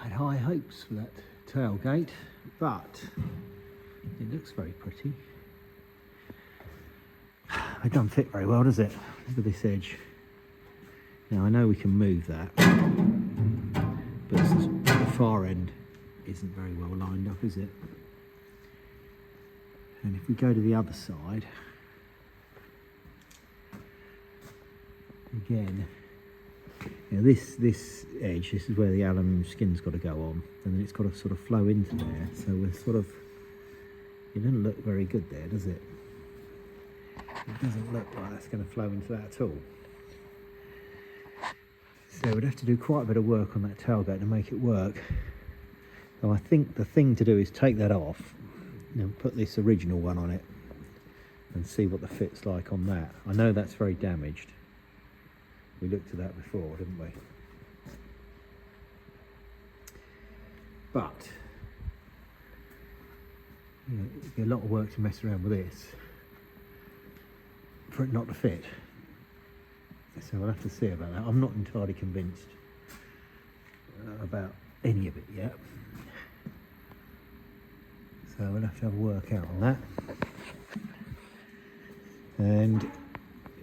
I had high hopes for that tailgate, but it looks very pretty. It doesn't fit very well, does it? Look at this edge. Now I know we can move that, but the far end isn't very well lined up, is it? And if we go to the other side, again, you know, this edge, this is where the aluminium skin's got to go on, and then it's got to sort of flow into there. So we're sort of, it doesn't look very good there, does it? It doesn't look like that's going to flow into that at all. So we'd have to do quite a bit of work on that tailgate to make it work. So I think the thing to do is take that off and put this original one on it and see what the fit's like on that. I know that's very damaged. We looked at that before, didn't we? But you know, it'd be a lot of work to mess around with this for it not to fit. So I'll have to see about that. I'm not entirely convinced about any of it yet. So we'll have to have a work out on that. And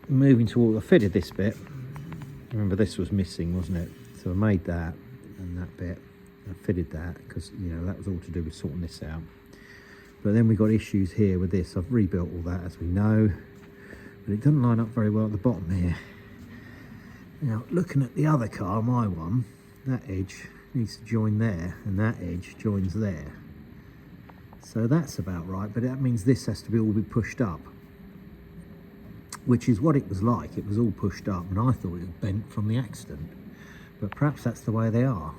moving to I fitted this bit. Remember this was missing, wasn't it? So I made that and that bit. I fitted that because, you know, that was all to do with sorting this out. But then we got issues here with this. I've rebuilt all that, as we know, but it doesn't line up very well at the bottom here. Now, looking at the other car, my one, that edge needs to join there, and that edge joins there. So that's about right, but that means this has to all be pushed up, which is what it was like. It was all pushed up, and I thought it was bent from the accident, but perhaps that's the way they are.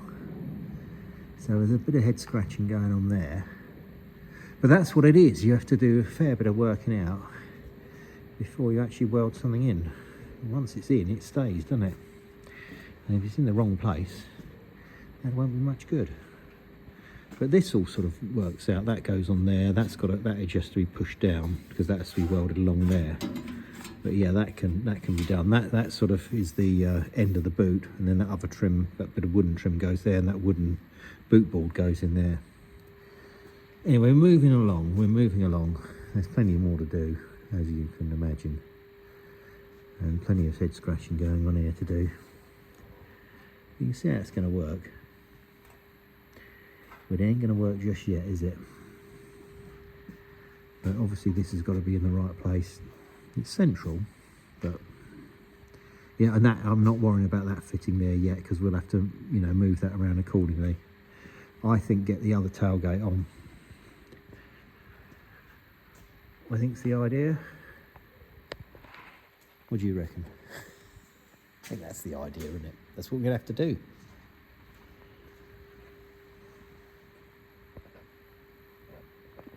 So there's a bit of head scratching going on there, but that's what it is. You have to do a fair bit of working out before you actually weld something in. Once it's in, it stays, doesn't it? And if it's in the wrong place, that won't be much good. But this all sort of works out. That goes on there. That edge has to be pushed down because that has to be welded along there. But yeah, that can be done. That sort of is the end of the boot, and then that other trim, that bit of wooden trim goes there, and that wooden boot board goes in there. Anyway, we're moving along. There's plenty more to do, as you can imagine. And plenty of head scratching going on here to do. You can see how it's going to work. But it ain't going to work just yet, is it? But obviously this has got to be in the right place. It's central, but yeah, and that I'm not worrying about that fitting there yet, because we'll have to, you know, move that around accordingly. I think get the other tailgate on, I think's the idea. What do you reckon? I think that's the idea, isn't it? That's what we're going to have to do.